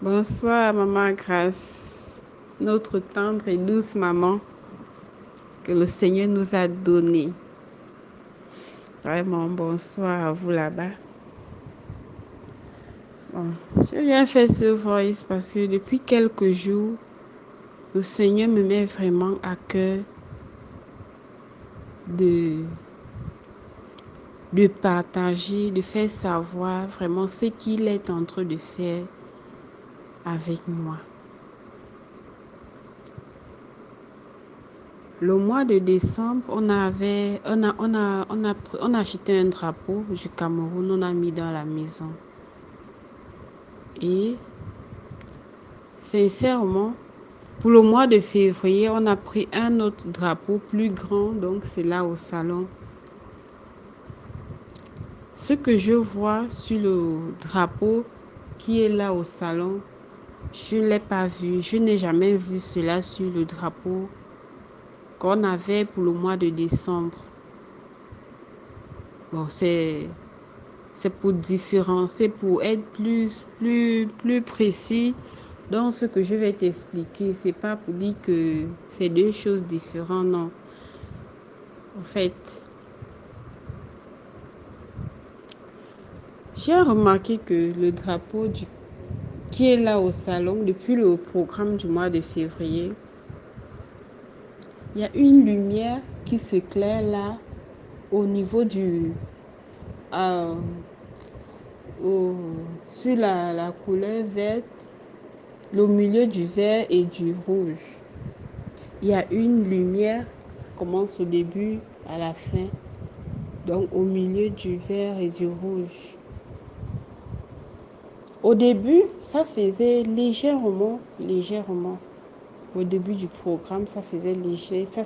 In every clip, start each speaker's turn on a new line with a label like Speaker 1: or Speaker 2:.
Speaker 1: Bonsoir, maman Grâce, notre tendre et douce maman que le Seigneur nous a donnée. Vraiment, bonsoir à vous là-bas. Bon, je viens faire ce voice parce que depuis quelques jours, le Seigneur me met vraiment à cœur de, de partager, de faire savoir vraiment ce qu'il est en train de faire avec moi. Le mois de décembre, on a acheté un drapeau du Cameroun, on a mis dans la maison. Et sincèrement, pour le mois de février, on a pris un autre drapeau plus grand, donc c'est là au salon. Ce que je vois sur le drapeau qui est là au salon, je ne l'ai pas vu. Je n'ai jamais vu cela sur le drapeau qu'on avait pour le mois de décembre. Bon, c'est pour différencier, pour être plus précis dans ce que je vais t'expliquer. C'est pas pour dire que c'est deux choses différentes, non. En fait, j'ai remarqué que le drapeau qui est là au salon depuis le programme du mois de février, il y a une lumière qui s'éclaire là au niveau euh, sur la couleur verte, le milieu du vert et du rouge. Il y a une lumière qui commence au début à la fin, donc au milieu du vert et du rouge. Au début, ça faisait légèrement. Au début du programme, ça faisait léger, ça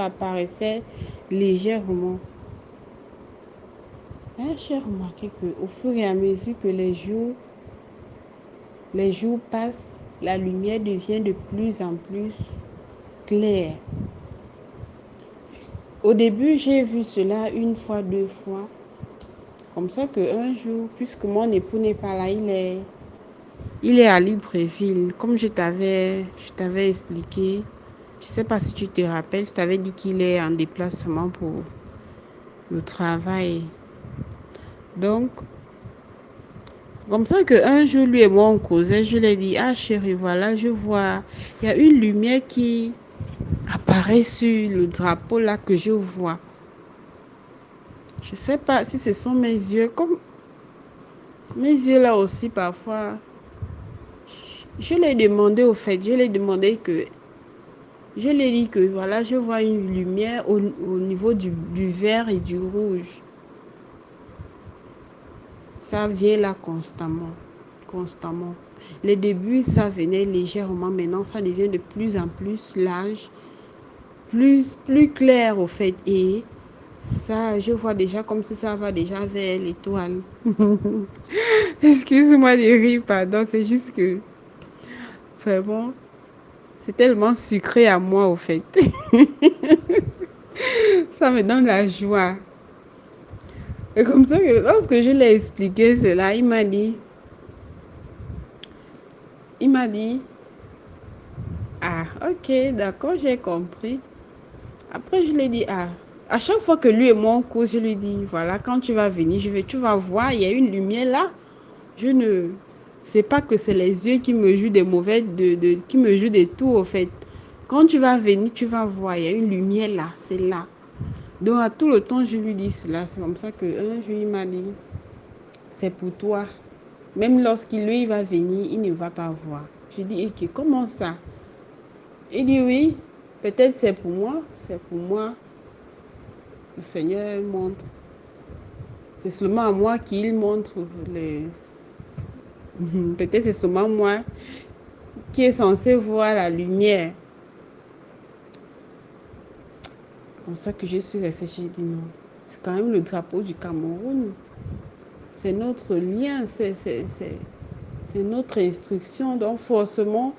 Speaker 1: apparaissait légèrement. J'ai remarqué qu'au fur et à mesure que les jours passent, la lumière devient de plus en plus claire. Au début, j'ai vu cela une fois, deux fois. Comme ça qu'un jour, puisque mon époux n'est pas là, il est à Libreville. Comme je t'avais expliqué, je ne sais pas si tu te rappelles, je t'avais dit qu'il est en déplacement pour le travail. Donc, comme ça qu'un jour, lui et moi, on causait, je lui ai dit, ah chérie, voilà, je vois, il y a une lumière qui apparaît sur le drapeau là que je vois. Je ne sais pas si ce sont mes yeux, comme mes yeux là aussi parfois. Je l'ai demandé au fait, je l'ai dit que voilà, je vois une lumière au niveau du vert et du rouge. Ça vient là constamment. Les débuts, ça venait légèrement, maintenant ça devient de plus en plus large, plus clair au fait. Et ça, je vois déjà comme si ça va déjà vers l'étoile. Excuse-moi de rire, pardon, c'est juste que vraiment, c'est tellement sucré à moi au fait. Ça me donne la joie. Et comme ça, que lorsque je l'ai expliqué cela, il m'a dit, ah, ok, d'accord, j'ai compris. Après, je lui ai dit, ah, à chaque fois que lui et moi on cause, je lui dis, voilà, quand tu vas venir, tu vas voir, il y a une lumière là. Je ne sais pas que c'est les yeux qui me jouent des mauvais, qui me jouent des tours, au fait. Quand tu vas venir, tu vas voir, il y a une lumière là, c'est là. Donc, à tout le temps, je lui dis cela. C'est comme ça qu'un jour, il m'a dit, c'est pour toi. Même lorsqu'il lui va venir, il ne va pas voir. Je dis, ok, comment ça? Il dit, oui, peut-être c'est pour moi. C'est pour moi. Le Seigneur montre. C'est seulement à moi qu'il montre les... Peut-être c'est seulement moi qui est censé voir la lumière. Comme ça que je suis restée, j'ai dit non. C'est quand même le drapeau du Cameroun. C'est notre lien, c'est notre instruction. Donc forcément,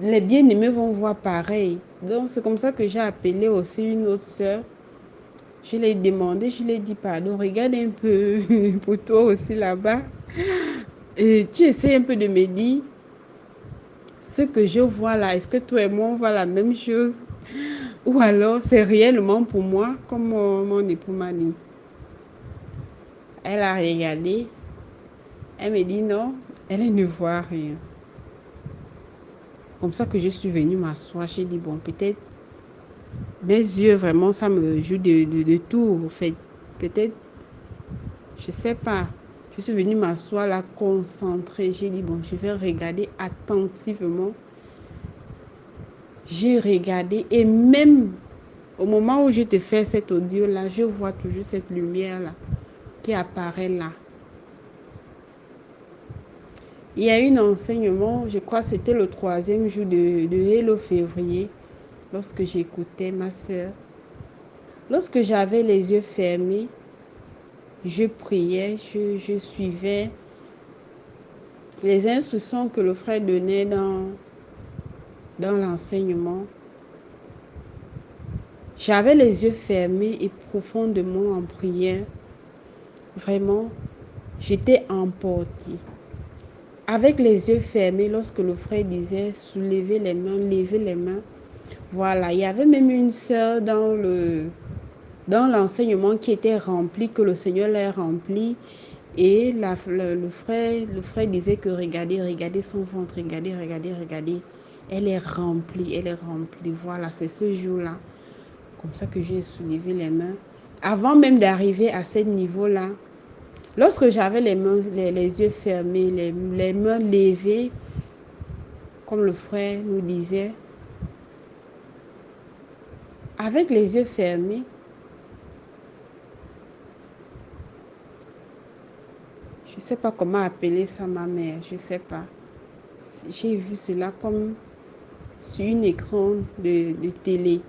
Speaker 1: les bien-aimés vont voir pareil. Donc c'est comme ça que j'ai appelé aussi une autre sœur. Je l'ai demandé, je lui ai dit pardon, regarde un peu pour toi aussi là-bas. Et tu essaies un peu de me dire ce que je vois là, est-ce que toi et moi, on voit la même chose? Ou alors, c'est réellement pour moi, comme mon époux m'a dit. Elle a regardé, elle me dit non, elle ne voit rien. Comme ça que je suis venue m'asseoir, j'ai dit bon, peut-être mes yeux, vraiment, ça me joue de tout, en fait. Peut-être, je sais pas. Je suis venue m'asseoir là, concentrée. J'ai dit bon, je vais regarder attentivement. J'ai regardé et même au moment où je te fais cet audio là, je vois toujours cette lumière là qui apparaît là. Il y a un enseignement, je crois que c'était le 3e jour de Hello février, lorsque j'écoutais ma soeur. Lorsque j'avais les yeux fermés, je priais, je suivais les instructions que le frère donnait dans l'enseignement. J'avais les yeux fermés et profondément en prière. Vraiment, j'étais emportée. Avec les yeux fermés, lorsque le frère disait soulevez les mains, levez les mains, voilà, il y avait même une sœur dans l'enseignement qui était rempli, que le Seigneur l'a rempli. Et le frère disait que regardez son ventre, regardez. Elle est remplie. Voilà, c'est ce jour-là. Comme ça que j'ai soulevé les mains. Avant même d'arriver à ce niveau-là, lorsque j'avais les yeux fermés, les mains levées, comme le frère nous disait, avec les yeux fermés, je ne sais pas comment appeler ça ma mère, je ne sais pas. J'ai vu cela comme sur un écran de télé.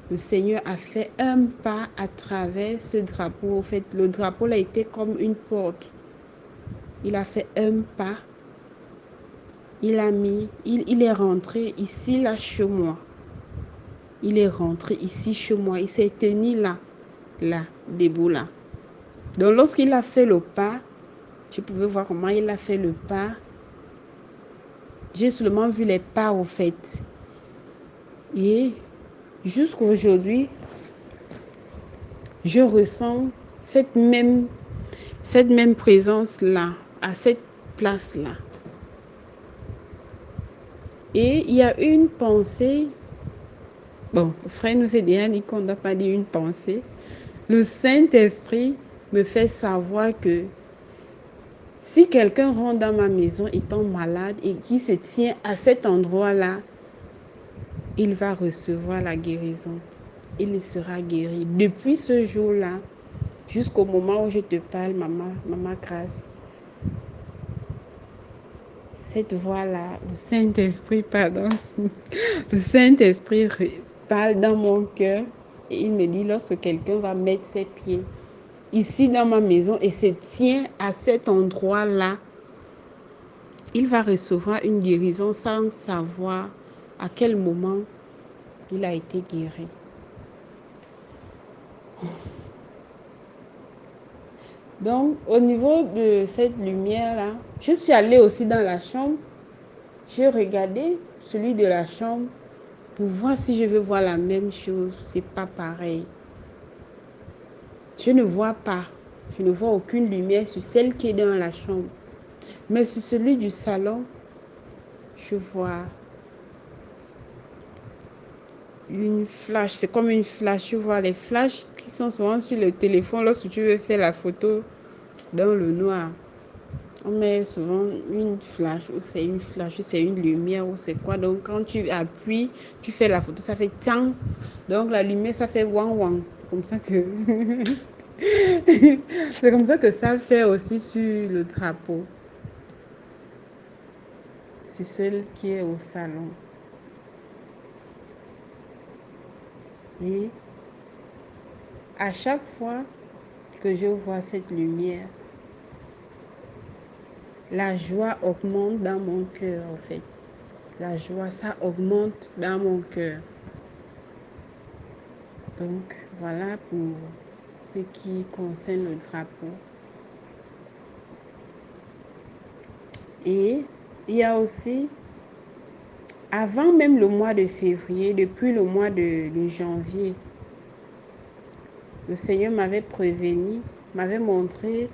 Speaker 1: Le Seigneur a fait un pas à travers ce drapeau. En fait, le drapeau a été comme une porte. Il a fait un pas. Il est rentré ici, là, chez moi. Il est rentré ici, chez moi. Il s'est tenu là, debout là. Donc, lorsqu'il a fait le pas, je pouvais voir comment il a fait le pas. J'ai seulement vu les pas, au fait. Et jusqu'à aujourd'hui, je ressens cette même présence-là, à cette place-là. Et il y a une pensée. Bon, le frère nous a déjà dit qu'on ne doit pas dire une pensée. Le Saint-Esprit me fait savoir que si quelqu'un rentre dans ma maison étant malade et qui se tient à cet endroit-là, il va recevoir la guérison. Il sera guéri. Depuis ce jour-là, jusqu'au moment où je te parle, maman Grâce, cette voix-là, le Saint-Esprit, pardon, le Saint-Esprit parle dans mon cœur et il me dit lorsque quelqu'un va mettre ses pieds ici dans ma maison et se tient à cet endroit-là, il va recevoir une guérison sans savoir à quel moment il a été guéri. Donc, au niveau de cette lumière-là, je suis allée aussi dans la chambre. J'ai regardé celui de la chambre pour voir si je veux voir la même chose. C'est pas pareil. Je ne vois pas. Je ne vois aucune lumière sur celle qui est dans la chambre. Mais sur celui du salon, je vois une flash. C'est comme une flash. Je vois les flashs qui sont souvent sur le téléphone lorsque tu veux faire la photo dans le noir. On met souvent une flash, ou c'est une flash, ou c'est une lumière, ou c'est quoi. Donc, quand tu appuies, tu fais la photo, ça fait tang. Donc, la lumière, ça fait wang wang. C'est comme ça que... c'est comme ça que ça fait aussi sur le drapeau. Sur celle qui est au salon. Et à chaque fois que je vois cette lumière, la joie augmente dans mon cœur, en fait. La joie, ça augmente dans mon cœur. Donc, voilà pour ce qui concerne le drapeau. Et il y a aussi Avant même le mois de février, depuis le mois de janvier, le Seigneur m'avait prévenu, m'avait montré,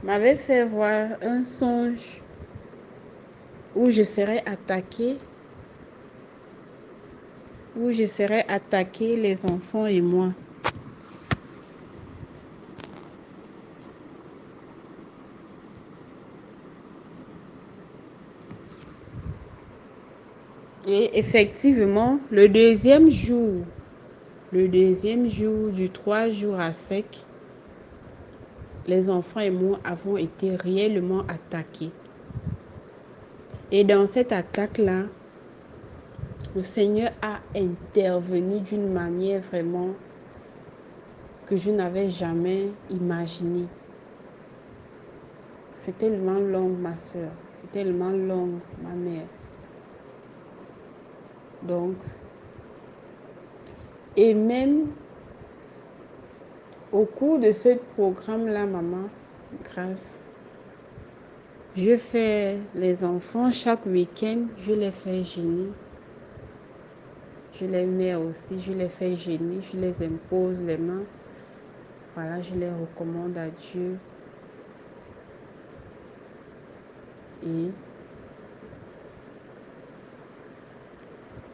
Speaker 1: m'avait fait voir un songe où je serais attaquée, les enfants et moi. Et effectivement, le deuxième jour du 3 jours à sec, les enfants et moi avons été réellement attaqués. Et dans cette attaque-là, le Seigneur a intervenu d'une manière vraiment que je n'avais jamais imaginée. C'est tellement long, ma soeur. C'est tellement long, ma mère. Donc, et même au cours de ce programme-là, maman, grâce, je fais les enfants chaque week-end, je les fais gêner. Je les mets aussi, je les fais gêner, je les impose les mains. Voilà, je les recommande à Dieu. Et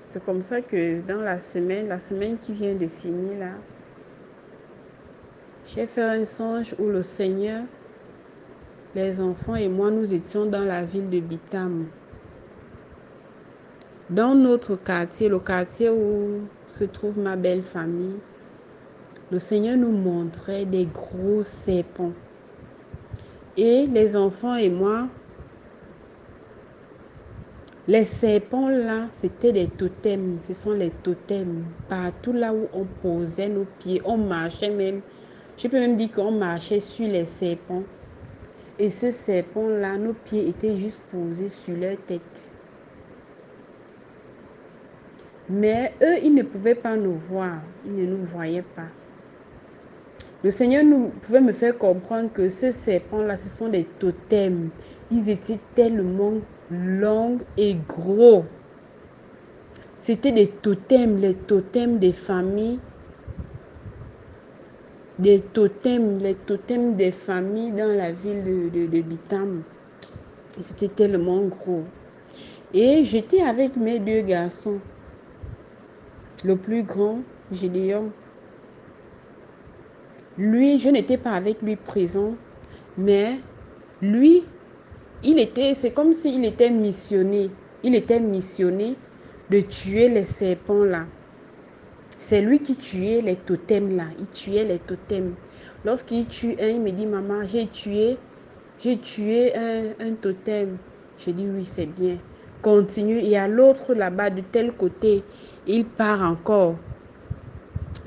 Speaker 1: c'est comme ça que dans la semaine qui vient de finir là, j'ai fait un songe où le Seigneur, les enfants et moi, nous étions dans la ville de Bitam. Dans notre quartier, le quartier où se trouve ma belle famille, le Seigneur nous montrait des gros serpents. Et les enfants et moi, les serpents là, c'était des totems. Ce sont les totems. Partout là où on posait nos pieds, on marchait même. Je peux même dire qu'on marchait sur les serpents. Et ce serpent là, nos pieds étaient juste posés sur leur tête. Mais eux, ils ne pouvaient pas nous voir. Ils ne nous voyaient pas. Le Seigneur pouvait me faire comprendre que ce serpent-là, ce sont des totems. Ils étaient tellement longs et gros. C'était des totems, les totems des familles. Les totems des familles dans la ville de Bitam. C'était tellement gros. Et j'étais avec mes deux garçons. Le plus grand, Gédéon. Lui, je n'étais pas avec lui présent, mais lui, c'est comme s'il était missionné. Il était missionné de tuer les serpents là. C'est lui qui tuait les totems là. Il tuait les totems. Lorsqu'il tue un, il me dit, maman, j'ai tué un totem. J'ai dit, oui, c'est bien. Continue. Et à l'autre là-bas, de tel côté, il part encore.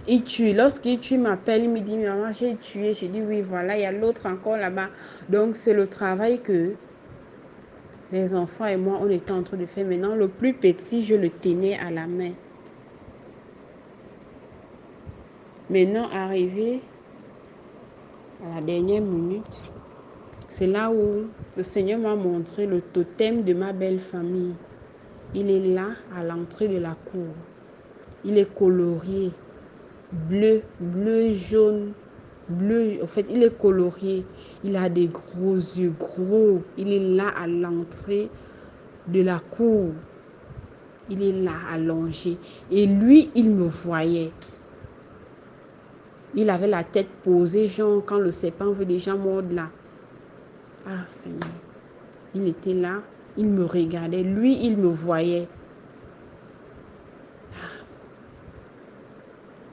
Speaker 1: Il tue. Lorsqu'il tue, il m'appelle, il me dit, maman, j'ai tué. J'ai dit, oui, voilà, il y a l'autre encore là-bas. Donc, c'est le travail que les enfants et moi, on était en train de faire. Maintenant, le plus petit, je le tenais à la main. Maintenant, arrivé à la dernière minute, c'est là où le Seigneur m'a montré le totem de ma belle famille. Il est là, à l'entrée de la cour. Il est colorié. Bleu, jaune, bleu. En fait, il est colorié. Il a des gros yeux, gros. Il est là, à l'entrée de la cour. Il est là, allongé. Et lui, il me voyait. Il avait la tête posée, genre quand le serpent veut déjà mordre là. Ah Seigneur. Il était là, il me regardait. Lui, il me voyait.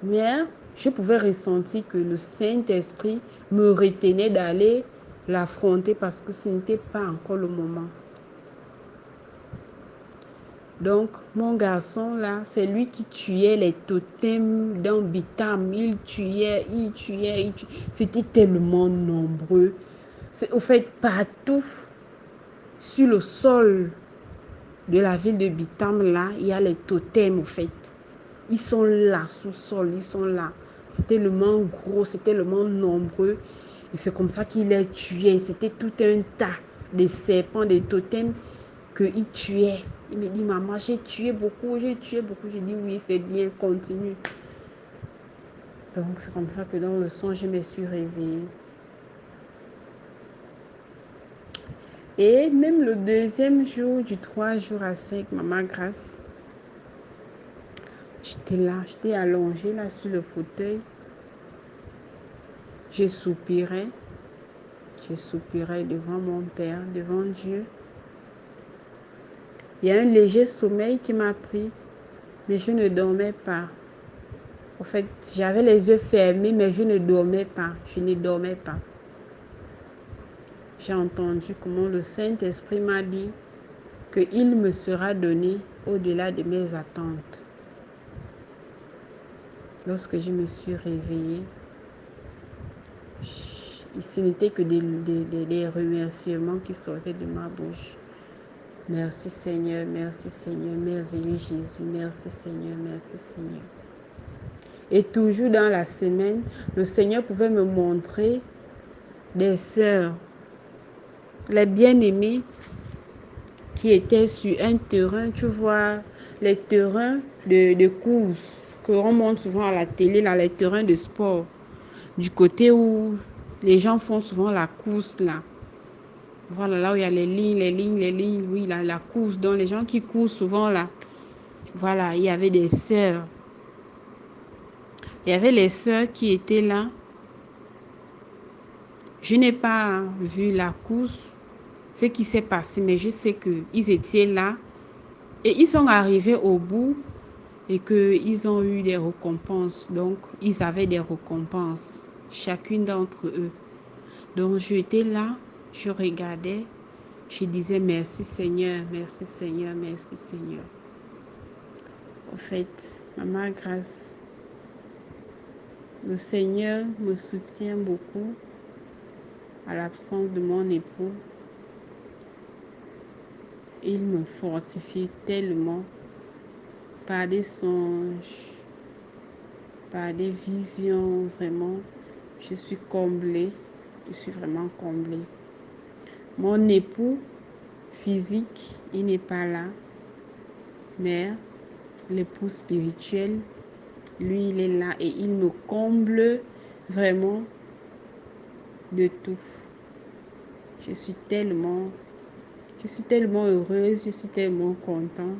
Speaker 1: Mais je pouvais ressentir que le Saint-Esprit me retenait d'aller l'affronter parce que ce n'était pas encore le moment. Donc, mon garçon là, c'est lui qui tuait les totems dans Bitam. Il tuait. C'était tellement nombreux. Au fait, partout sur le sol de la ville de Bitam, là, il y a les totems, au fait. Ils sont là, sous-sol, ils sont là. C'est tellement gros, c'est tellement nombreux. Et c'est comme ça qu'il les tuait. C'était tout un tas de serpents, de totems qu'il tuait. Il me dit, maman, j'ai tué beaucoup. J'ai dit, oui, c'est bien, continue. Donc, c'est comme ça que dans le songe, je me suis réveillée. Et même le deuxième jour, du 3 jours à 5, maman grâce, j'étais là, j'étais allongée là sur le fauteuil. Je soupirais devant mon Père, devant Dieu. Il y a un léger sommeil qui m'a pris, mais je ne dormais pas. En fait, j'avais les yeux fermés, mais je ne dormais pas. Je ne dormais pas. J'ai entendu comment le Saint-Esprit m'a dit qu'il me sera donné au-delà de mes attentes. Lorsque je me suis réveillée, ce n'était que des remerciements qui sortaient de ma bouche. Merci Seigneur, merveilleux Jésus, merci Seigneur, merci Seigneur. Et toujours dans la semaine, le Seigneur pouvait me montrer des sœurs, les bien-aimées qui étaient sur un terrain, tu vois, les terrains de course que l'on montre souvent à la télé, là, les terrains de sport, du côté où les gens font souvent la course là. Voilà, là où il y a les lignes, oui, la course. Donc, les gens qui courent souvent là, voilà, il y avait des sœurs. Il y avait les sœurs qui étaient là. Je n'ai pas vu la course, ce qui s'est passé, mais je sais qu'ils étaient là et ils sont arrivés au bout et qu'ils ont eu des récompenses. Donc, ils avaient des récompenses, chacune d'entre eux. Donc, j'étais là, je regardais. Je disais merci Seigneur, merci Seigneur, merci Seigneur. En fait, Maman Grâce, le Seigneur me soutient beaucoup à l'absence de mon époux. Il me fortifie tellement par des songes, par des visions, vraiment. Je suis comblée, je suis vraiment comblée. Mon époux physique, il n'est pas là, mais l'époux spirituel, lui, il est là et il me comble vraiment de tout. Je suis tellement heureuse, je suis tellement contente.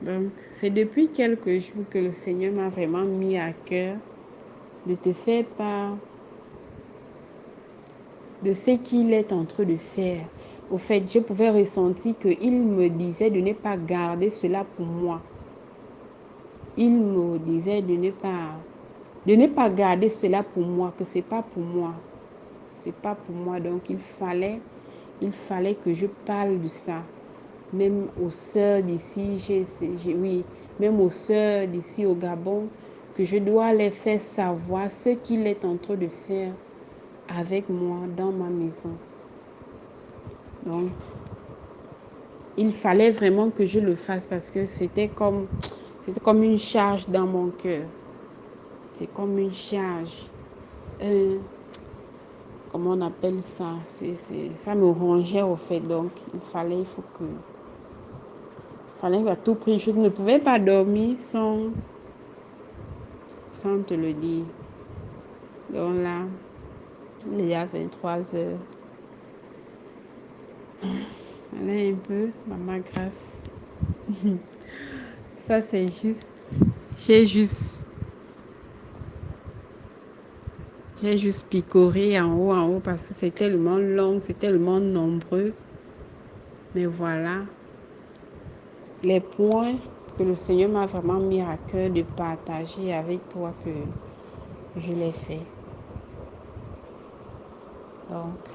Speaker 1: Donc, c'est depuis quelques jours que le Seigneur m'a vraiment mis à cœur de te faire part de ce qu'il est en train de faire. Au fait, je pouvais ressentir qu'il me disait de ne pas garder cela pour moi. Il me disait de ne pas garder cela pour moi, que c'est pas pour moi. C'est pas pour moi. Donc, il fallait que je parle de ça. Même aux sœurs d'ici, oui, même aux sœurs d'ici au Gabon, que je dois les faire savoir ce qu'il est en train de faire avec moi dans ma maison. Donc, il fallait vraiment que je le fasse parce que c'était comme une charge dans mon cœur. C'est comme une charge. Comment on appelle ça? Ça me rongeait au fait. Donc, il fallait à tout prix. Je ne pouvais pas dormir sans te le dire. Donc là, il y a 23 heures. Allez un peu, Maman Grâce. Ça, c'est juste. J'ai juste picoré en haut parce que c'est tellement long, c'est tellement nombreux. Mais voilà, les points que le Seigneur m'a vraiment mis à cœur de partager avec toi que je l'ai fait. Donc,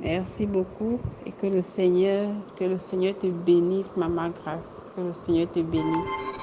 Speaker 1: merci beaucoup et que le Seigneur te bénisse, Maman Grâce. Que le Seigneur te bénisse.